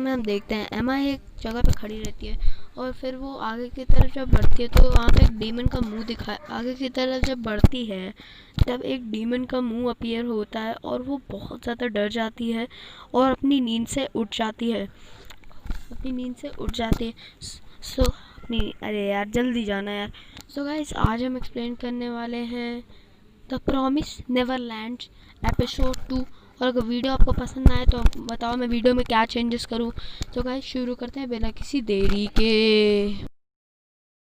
में हम देखते हैं एमा एक जगह पे खड़ी रहती है और फिर वो आगे की तरफ जब बढ़ती है तो वहाँ पे एक डीमन का मुंह दिखा, आगे की तरफ जब बढ़ती है तब एक डीमन का मुंह अपीयर होता है और वो बहुत ज़्यादा डर जाती है और अपनी नींद से उठ जाती है, अपनी नींद से उठ जाती है। सो अपनी, अरे यार जल्दी जाना यार। सो गाइस, आज हम एक्सप्लेन करने वाले हैं द प्रॉमिस नेवरलैंड एपिसोड 2। और अगर वीडियो आपको पसंद आए तो बताओ मैं वीडियो में क्या चेंजेस करूँ। तो गाइस शुरू करते हैं बिना किसी देरी के।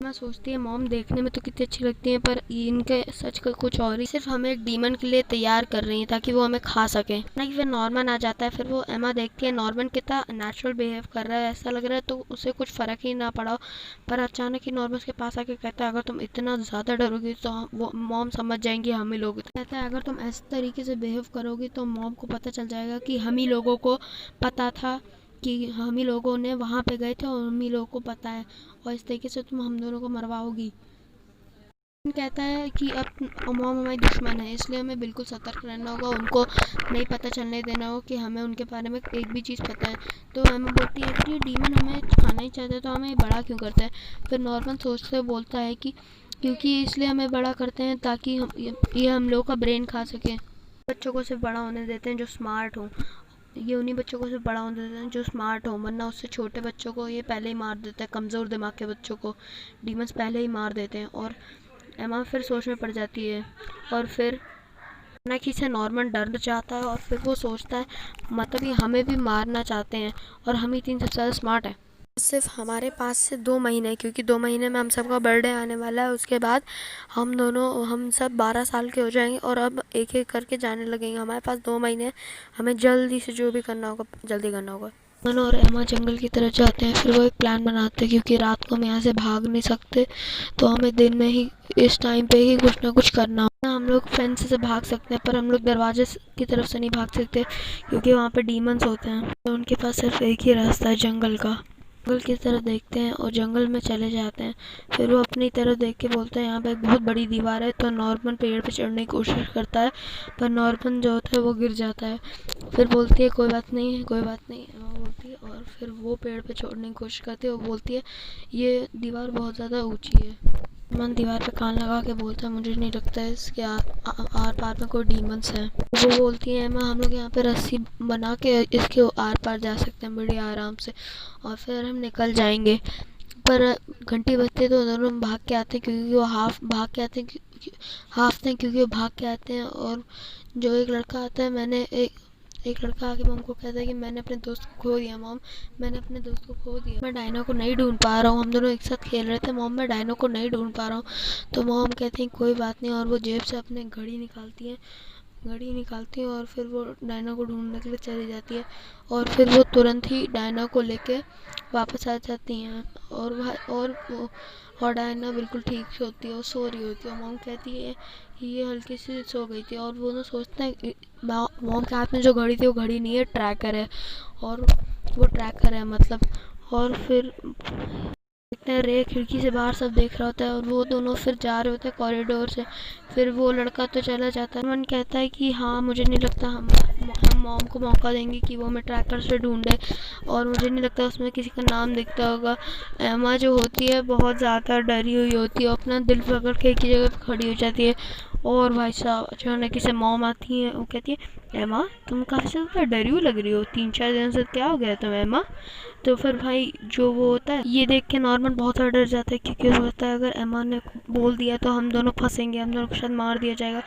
मैं सोचती है मॉम देखने में तो कितनी अच्छी लगती है पर इनके सच का कुछ और ही, सिर्फ हमें एक डीमन के लिए तैयार कर रही है ताकि वो हमें खा सके ना। कि फिर नॉर्मन आ जाता है, फिर वो एमा देखती है नॉर्मन कितना नेचुरल बिहेव कर रहा है, ऐसा लग रहा है तो उसे कुछ फ़र्क ही ना पड़ा। पर अचानक ही नॉर्मन के पास आके कहता है अगर तुम इतना ज़्यादा डरोगी तो वो मॉम समझ जाएंगी हम ही लोग। कहता है अगर तुम इस तरीके से बिहेव करोगी तो मॉम को पता चल जाएगा कि हम ही लोगों को पता था, कि हम ही लोगों ने वहाँ पे गए थे और हम ही लोगों को पता है और इस तरीके से तुम हम दोनों को मरवाओगी। कहता है कि अब मॉम हमारी दुश्मन है इसलिए हमें बिल्कुल सतर्क रहना होगा, उनको नहीं पता चलने देना हो कि हमें उनके बारे में एक भी चीज़ पता है। तो हमें बोलती है कि ये डीमन हमें खाना ही चाहता है तो हमें बड़ा क्यों करता है। फिर नॉर्मन सोचते हुए बोलता है कि क्योंकि इसलिए हमें बड़ा करते हैं ताकि ये हम लोग का ब्रेन खा सके। बच्चों को सिर्फ बड़ा होने देते हैं जो स्मार्ट हो, ये उन्हीं बच्चों को सिर्फ बड़ा होने देते हैं जो स्मार्ट हो, वरना उससे छोटे बच्चों को ये पहले ही मार देता है, कमज़ोर दिमाग के बच्चों को डीमंस पहले ही मार देते हैं। और एमा फिर सोच में पड़ जाती है और फिर अचानक ही से नॉर्मन डर जाता है और फिर वो सोचता है मतलब ये हमें भी मारना चाहते हैं और हम ही तीन सबसे ज़्यादा स्मार्ट है। सिर्फ हमारे पास से 2 महीने, क्योंकि 2 महीने में हम सबका बर्थडे आने वाला है, उसके बाद हम सब 12 साल के हो जाएंगे और अब एक एक करके जाने लगेंगे। हमारे पास 2 महीने, हमें जल्दी से जो भी करना होगा जल्दी करना होगा। मन और एमा जंगल की तरफ जाते हैं, फिर वो एक प्लान बनाते हैं क्योंकि रात को हम यहाँ से भाग नहीं सकते तो हमें दिन में ही इस टाइम पे ही कुछ ना कुछ करना होगा। हम लोग फेंस से भाग सकते हैं पर हम लोग दरवाजे की तरफ से नहीं भाग सकते क्योंकि वहाँ पे डीमंस होते हैं। तो उनके पास सिर्फ एक ही रास्ता है जंगल का। जंगल की तरफ देखते हैं और जंगल में चले जाते हैं। फिर वो अपनी तरफ देख के बोलते हैं यहाँ पे एक बहुत बड़ी दीवार है। तो नॉर्मन पेड़ पे चढ़ने की कोशिश करता है पर नॉर्मन जो होता है वो गिर जाता है। फिर बोलती है कोई बात नहीं है, कोई बात नहीं वो बोलती है और फिर वो पेड़ पे चढ़ने की कोशिश करती है और बोलती है ये दीवार बहुत ज़्यादा ऊँची है। मन दीवार पे कान लगा के बोलता है मुझे नहीं लगता है इसके आर पार में कोई डीमंस हैं। वो बोलती है मैं हम लोग यहाँ पे रस्सी बना के इसके आर पार जा सकते हैं बड़े आराम से और फिर हम निकल जाएंगे। पर घंटी बजते तो दोनों भाग के आते हैं क्योंकि वो हाफ थे क्योंकि वो भाग के आते हैं। और जो एक लड़का आता है, एक लड़का आके मॉम को कहता है कि मैंने अपने दोस्त को खो दिया मॉम, मैंने अपने दोस्त को खो दिया, मैं डायना को नहीं ढूंढ पा रहा हूँ, हम दोनों एक साथ खेल रहे थे मॉम, मैं डायना को नहीं ढूंढ पा रहा हूँ। तो मॉम कहती हैं कोई बात नहीं और वो जेब से अपने घड़ी निकालती है और फिर वो डायना को ढूंढने के लिए चली जाती है और फिर वो तुरंत ही डायना को लेके वापस आ जाती हैं। और डायना बिल्कुल ठीक से होती है और सो रही होती है। मॉम कहती है ये हल्की सी सो गई थी और वो ना सोचते हैं मॉम के हाथ में जो घड़ी थी वो घड़ी नहीं है, ट्रैकर है और वो ट्रैकर है मतलब। और फिर देखते हैं रे खिड़की से बाहर सब देख रहा होता है और वो दोनों फिर जा रहे होते हैं कॉरिडोर से। फिर वो लड़का तो चला जाता है। मन कहता है कि हाँ मुझे नहीं लगता हम मॉम को मौका देंगे कि वो हमें ट्रैकर से ढूंढे और मुझे नहीं लगता उसमें किसी का नाम दिखता होगा। एमा जो होती है बहुत ज़्यादा डरी हुई होती है, अपना दिल पकड़ के एक ही जगह पर खड़ी हो जाती है। और भाई साहब अचानक से मॉम आती है, वो कहती है एमा तुम काफ़ी ज़्यादा डरी हुई लग रही हो, 3-4 दिन से क्या हो गया तुम्हें एमा। तो फिर भाई जो वो होता है ये देख के नॉर्मन बहुत ज़्यादा डर जाता है क्योंकि वो सोचता है अगर एमा ने बोल दिया तो हम दोनों फंसेंगे, हम दोनों को शायद मार दिया जाएगा।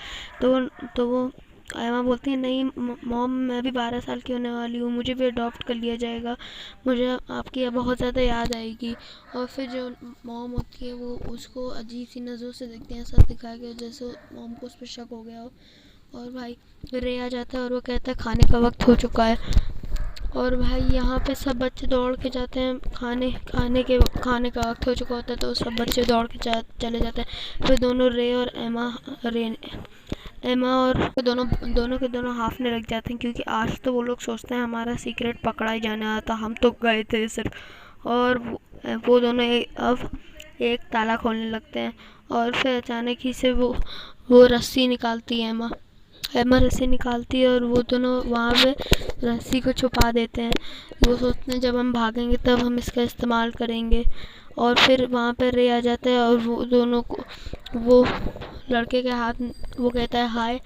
तो वो एमा बोलती है नहीं मॉम मैं भी 12 साल की होने वाली हूँ, मुझे भी अडॉप्ट कर लिया जाएगा, मुझे आपकी बहुत ज़्यादा याद आएगी। और फिर जो मॉम होती है वो उसको अजीब सी नज़रों से देखते हैं, ऐसा दिखाया गया जैसे मॉम को उस पर शक हो गया हो। और भाई रे आ जाता है और वो कहता है खाने का वक्त हो चुका है। और भाई यहाँ पे सब बच्चे दौड़ के जाते हैं, खाने का वक्त हो चुका होता है तो सब बच्चे दौड़ के चले जाते हैं। फिर दोनों एमा और दोनों के दोनों हाफने लग जाते हैं क्योंकि आज तो वो लोग सोचते हैं हमारा सीक्रेट पकड़ा ही जाने वाला था, हम तो गए थे सिर्फ। और वो दोनों अब एक ताला खोलने लगते हैं और फिर अचानक ही से वो रस्सी निकालती है एमा एमा रस्सी निकालती है और वो दोनों वहाँ पे रस्सी को छुपा देते हैं। वो सोचते हैं जब हम भागेंगे तब हम इसका इस्तेमाल करेंगे। और फिर वहाँ पे रे आ जाता है और वो दोनों को वो लड़के के हाथ वो कहता है हाय,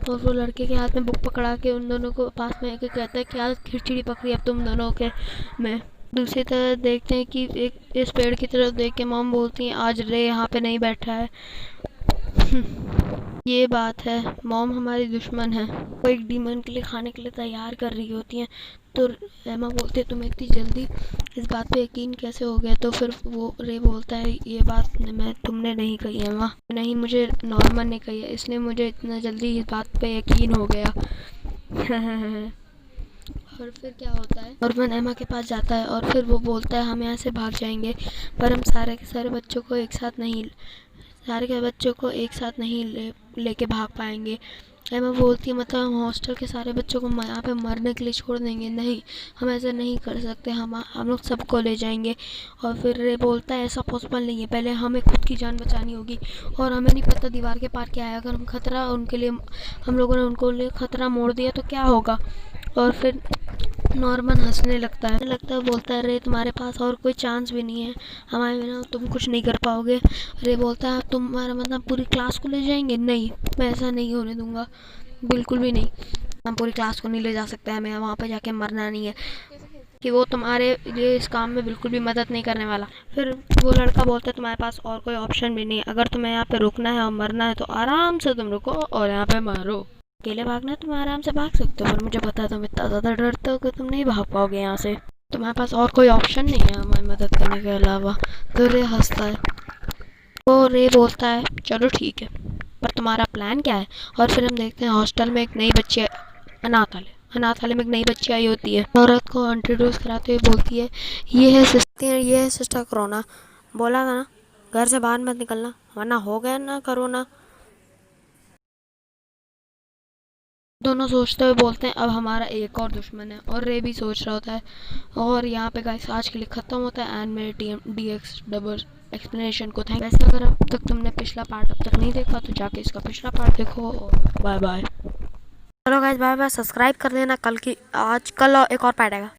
और वो लड़के के हाथ में बुक पकड़ा के उन दोनों को पास में आके कहता है क्या खिचड़ी पकड़ी अब तुम दोनों के में। दूसरी तरफ देखते हैं कि एक इस पेड़ की तरफ देख के मॉम बोलती हैं आज रे यहाँ पे नहीं बैठा है। ये बात है, मॉम हमारी दुश्मन है। वो एक डीमन के लिए खाने के लिए तैयार कर रही होती हैं। तो एमा बोलती है तुम्हें इतनी जल्दी इस बात पे यकीन कैसे हो गया। तो फिर वो रे बोलता है ये बात मैं तुमने नहीं कही है एमा, नहीं मुझे नॉर्मन ने कही है, इसलिए मुझे इतना जल्दी इस बात पे यकीन हो गया। और फिर क्या होता है, नॉर्मन एमा के पास जाता है और फिर वो बोलता है हम यहाँ से भाग जाएंगे, पर हम सारे के सारे बच्चों को एक साथ नहीं लेके भाग पाएंगे। एमा बोलती है मतलब हम हॉस्टल के सारे बच्चों को यहाँ पे मरने के लिए छोड़ देंगे, नहीं हम ऐसा नहीं कर सकते, हम लोग सबको ले जाएंगे। और फिर रे बोलता है ऐसा पॉसिबल नहीं है, पहले हमें खुद की जान बचानी होगी और हमें नहीं पता दीवार के पार क्या है, अगर हम खतरा उनके लिए हम लोगों ने उनको लिए खतरा मोड़ दिया तो क्या होगा। और फिर नॉर्मन हंसने लगता है बोलता है रे तुम्हारे पास और कोई चांस भी नहीं है, हमारे बिना तुम कुछ नहीं कर पाओगे। रे बोलता है तुम्हारा मतलब पूरी क्लास को ले जाएंगे, नहीं मैं ऐसा नहीं होने दूंगा, बिल्कुल भी नहीं, हम पूरी क्लास को नहीं ले जा सकते, हमें वहाँ पे जाके मरना नहीं है, कि वो तुम्हारे लिए इस काम में बिल्कुल भी मदद नहीं करने वाला। फिर वो लड़का बोलता है तुम्हारे पास और कोई ऑप्शन भी नहीं है, अगर तुम्हें यहाँ पे रुकना है और मरना है तो आराम से तुम रुको और यहाँ पे मरो, अकेले भागना है तुम आराम से भाग सकते हो, पर मुझे पता है तुम इतना ज़्यादा डरते हो कि तुम नहीं भाग पाओगे यहाँ से, तुम्हारे पास और कोई ऑप्शन नहीं है हमारी मदद करने के अलावा। तो रे हंसता है, तो रे बोलता है चलो ठीक है, पर तुम्हारा प्लान क्या है। और फिर हम देखते हैं हॉस्टल में एक नई बच्ची अनाथालय में एक नई बच्ची आई होती है, औरत को इंट्रोड्यूस कराते हुए बोलती है ये है सिस्टर कोरोना, बोला था ना घर से बाहर मत निकलना वरना हो गया ना कोरोना। दोनों सोचते हुए बोलते हैं अब हमारा एक और दुश्मन है, और रे भी सोच रहा होता है। और यहाँ पे गाइस आज के लिए ख़त्म होता है एंड मेरे DX डबल एक्सप्लेनेशन को थैंक। वैसे अगर अब तक तुमने पिछला पार्ट अब तक नहीं देखा तो जाके इसका पिछला पार्ट देखो और बाय बाय। चलो गाइस बाय बाय, सब्सक्राइब कर देना, कल और एक और पार्ट आएगा।